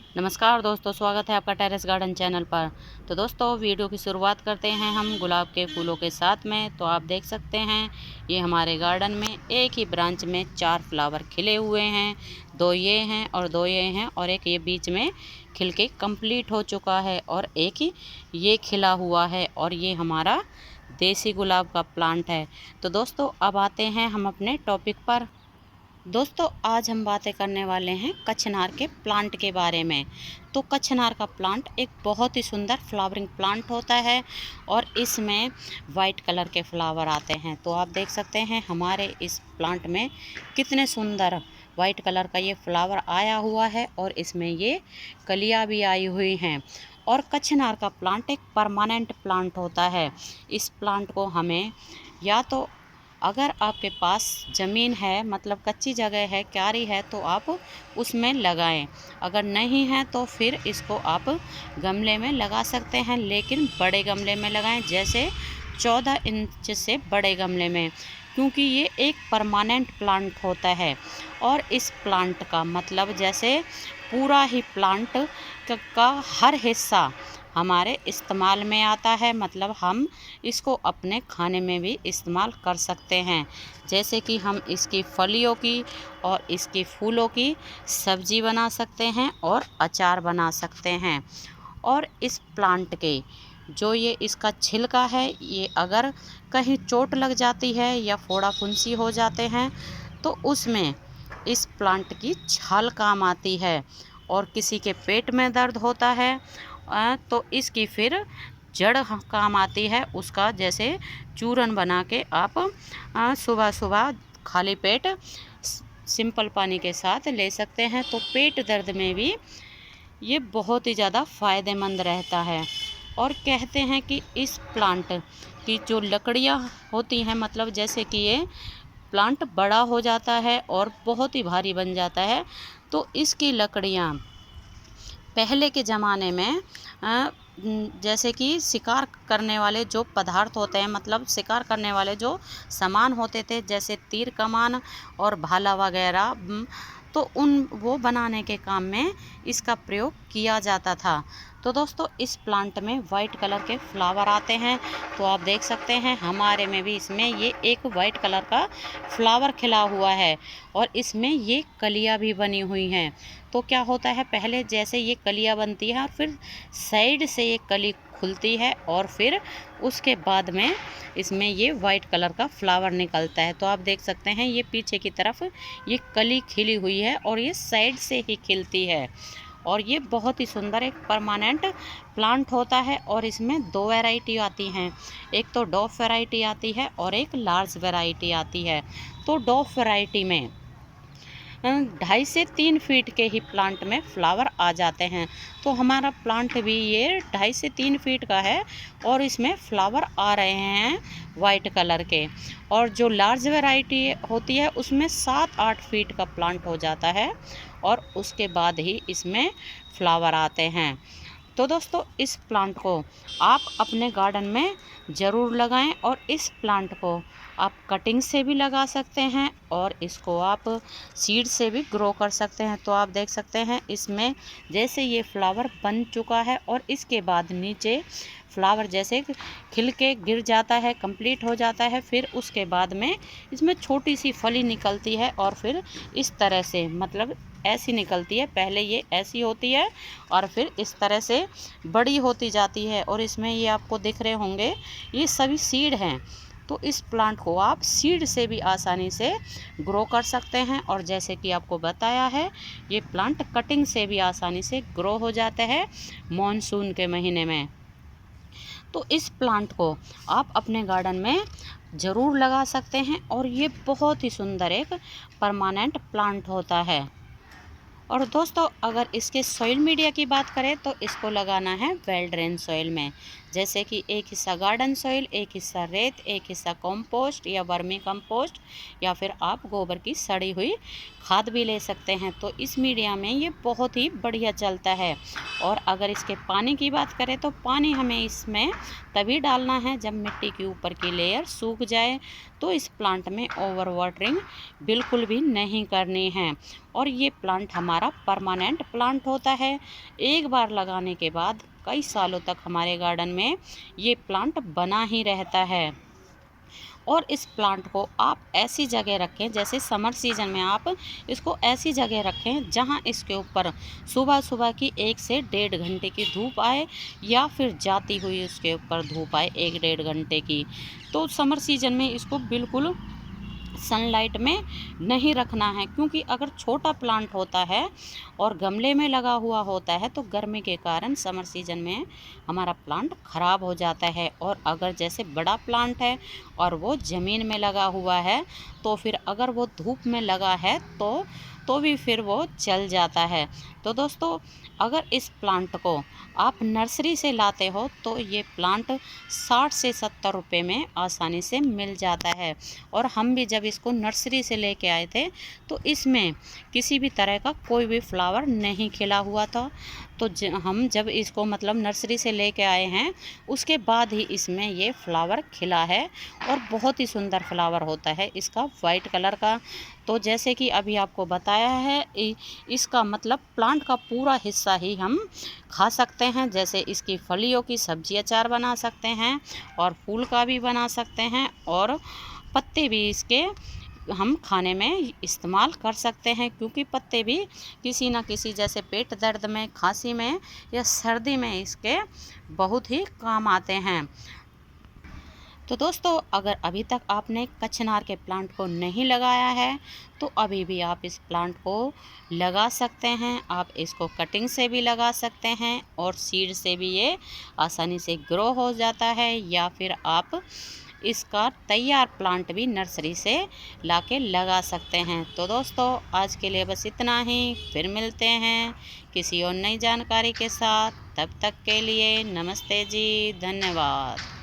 नमस्कार दोस्तों, स्वागत है आपका टेरेस गार्डन चैनल पर। तो दोस्तों, वीडियो की शुरुआत करते हैं हम गुलाब के फूलों के साथ में। तो आप देख सकते हैं ये हमारे गार्डन में एक ही ब्रांच में 4 फ्लावर खिले हुए हैं। 2 ये हैं और 2 ये हैं और एक ये बीच में खिल के कंप्लीट हो चुका है और एक ही ये खिला हुआ है और ये हमारा देसी गुलाब का प्लांट है। तो दोस्तों, अब आते हैं हम अपने टॉपिक पर। दोस्तों, आज हम बातें करने वाले हैं कचनार के प्लांट के बारे में। तो कचनार का प्लांट एक बहुत ही सुंदर फ्लावरिंग प्लांट होता है और इसमें वाइट कलर के फ्लावर आते हैं। तो आप देख सकते हैं हमारे इस प्लांट में कितने सुंदर वाइट कलर का ये फ्लावर आया हुआ है और इसमें ये कलियां भी आई हुई हैं। और कचनार का प्लांट एक परमानेंट प्लांट होता है। इस प्लांट को हमें या तो अगर आपके पास ज़मीन है, मतलब कच्ची जगह है, क्यारी है, तो आप उसमें लगाएं। अगर नहीं है तो फिर इसको आप गमले में लगा सकते हैं, लेकिन बड़े गमले में लगाएं, जैसे 14 इंच से बड़े गमले में, क्योंकि ये एक परमानेंट प्लांट होता है। और इस प्लांट का मतलब जैसे पूरा ही प्लांट का हर हिस्सा हमारे इस्तेमाल में आता है, मतलब हम इसको अपने खाने में भी इस्तेमाल कर सकते हैं। जैसे कि हम इसकी फलियों की और इसकी फूलों की सब्जी बना सकते हैं और अचार बना सकते हैं। और इस प्लांट के जो ये इसका छिलका है, ये अगर कहीं चोट लग जाती है या फोड़ा फुंसी हो जाते हैं तो उसमें इस प्लांट की छाल काम आती है। और किसी के पेट में दर्द होता है तो इसकी फिर जड़ काम आती है उसका, जैसे चूरन बना के आप सुबह सुबह खाली पेट सिंपल पानी के साथ ले सकते हैं। तो पेट दर्द में भी ये बहुत ही ज़्यादा फ़ायदेमंद रहता है। और कहते हैं कि इस प्लांट की जो लकड़ियाँ होती हैं, मतलब जैसे कि ये प्लांट बड़ा हो जाता है और बहुत ही भारी बन जाता है, तो इसकी लकड़ियाँ पहले के ज़माने में जैसे कि शिकार करने वाले जो पदार्थ होते हैं, मतलब शिकार करने वाले जो सामान होते थे, जैसे तीर कमान और भाला वगैरह, तो वो बनाने के काम में इसका प्रयोग किया जाता था। तो दोस्तों, इस प्लांट में वाइट कलर के फ्लावर आते हैं। तो आप देख सकते हैं हमारे में भी इसमें ये एक वाइट कलर का फ्लावर खिला हुआ है और इसमें ये कलियां भी बनी हुई हैं। तो क्या होता है, पहले जैसे ये कलियां बनती है और फिर साइड से ये कली खुलती है और फिर उसके बाद में इसमें ये वाइट कलर का फ्लावर निकलता है। तो आप देख सकते हैं ये पीछे की तरफ ये कली खिली हुई है और ये साइड से ही खिलती है। और ये बहुत ही सुंदर एक परमानेंट प्लांट होता है। और इसमें 2 वैरायटी आती हैं, एक तो डॉफ वैरायटी आती है और एक लार्ज वैरायटी आती है। तो डॉफ वैरायटी में 2.5 से 3 फीट के ही प्लांट में फ्लावर आ जाते हैं। तो हमारा प्लांट भी ये 2.5 से 3 फीट का है और इसमें फ्लावर आ रहे हैं वाइट कलर के। और जो लार्ज वैरायटी होती है उसमें 7-8 फीट का प्लांट हो जाता है और उसके बाद ही इसमें फ्लावर आते हैं। तो दोस्तों, इस प्लांट को आप अपने गार्डन में ज़रूर लगाएं और इस प्लांट को आप कटिंग से भी लगा सकते हैं और इसको आप सीड से भी ग्रो कर सकते हैं। तो आप देख सकते हैं इसमें जैसे ये फ्लावर बन चुका है और इसके बाद नीचे फ्लावर जैसे खिल के गिर जाता है, कंप्लीट हो जाता है, फिर उसके बाद में इसमें छोटी सी फली निकलती है और फिर इस तरह से, मतलब ऐसी निकलती है। पहले ये ऐसी होती है और फिर इस तरह से बड़ी होती जाती है। और इसमें ये आपको दिख रहे होंगे ये सभी सीड हैं। तो इस प्लांट को आप सीड से भी आसानी से ग्रो कर सकते हैं और जैसे कि आपको बताया है ये प्लांट कटिंग से भी आसानी से ग्रो हो जाता है मॉनसून के महीने में। तो इस प्लांट को आप अपने गार्डन में ज़रूर लगा सकते हैं और ये बहुत ही सुंदर एक परमानेंट प्लांट होता है। और दोस्तों, अगर इसके सॉइल मीडिया की बात करें तो इसको लगाना है वेल ड्रेन सॉइल में। जैसे कि एक हिस्सा गार्डन सॉइल, एक हिस्सा रेत, एक हिस्सा कंपोस्ट या वर्मी कंपोस्ट, या फिर आप गोबर की सड़ी हुई खाद भी ले सकते हैं। तो इस मीडिया में ये बहुत ही बढ़िया चलता है। और अगर इसके पानी की बात करें तो पानी हमें इसमें तभी डालना है जब मिट्टी की ऊपर की लेयर सूख जाए। तो इस प्लांट में ओवर वाटरिंग बिल्कुल भी नहीं करनी है। और ये प्लांट हमारा परमानेंट प्लांट होता है। एक बार लगाने के बाद कई सालों तक हमारे गार्डन में ये प्लांट बना ही रहता है। और इस प्लांट को आप ऐसी जगह रखें, जैसे समर सीजन में आप इसको ऐसी जगह रखें जहां इसके ऊपर सुबह सुबह की 1 से 1.5 घंटे की धूप आए, या फिर जाती हुई उसके ऊपर धूप आए 1-1.5 घंटे की। तो समर सीजन में इसको बिल्कुल सनलाइट में नहीं रखना है, क्योंकि अगर छोटा प्लांट होता है और गमले में लगा हुआ होता है तो गर्मी के कारण समर सीजन में हमारा प्लांट ख़राब हो जाता है। और अगर जैसे बड़ा प्लांट है और वो ज़मीन में लगा हुआ है, तो फिर अगर वो धूप में लगा है तो भी फिर वो जल जाता है। तो दोस्तों, अगर इस प्लांट को आप नर्सरी से लाते हो तो ये प्लांट 60 से 70 रुपये में आसानी से मिल जाता है। और हम भी जब इसको नर्सरी से लेके आए थे तो इसमें किसी भी तरह का कोई भी फ्लावर नहीं खिला हुआ था। तो हम जब इसको मतलब नर्सरी से लेके आए हैं उसके बाद ही इसमें ये फ्लावर खिला है, और बहुत ही सुंदर फ्लावर होता है इसका वाइट कलर का। तो जैसे कि अभी आपको बताया है, इसका मतलब प्लांट का पूरा हिस्सा ही हम खा सकते हैं। जैसे इसकी फलियों की सब्जी अचार बना सकते हैं, और फूल का भी बना सकते हैं, और पत्ते भी इसके हम खाने में इस्तेमाल कर सकते हैं, क्योंकि पत्ते भी किसी न किसी जैसे पेट दर्द में, खांसी में या सर्दी में इसके बहुत ही काम आते हैं। तो दोस्तों, अगर अभी तक आपने कचनार के प्लांट को नहीं लगाया है तो अभी भी आप इस प्लांट को लगा सकते हैं। आप इसको कटिंग से भी लगा सकते हैं, और सीड से भी ये आसानी से ग्रो हो जाता है, या फिर आप इसका तैयार प्लांट भी नर्सरी से लाके लगा सकते हैं। तो दोस्तों, आज के लिए बस इतना ही। फिर मिलते हैं किसी और नई जानकारी के साथ। तब तक के लिए नमस्ते जी, धन्यवाद।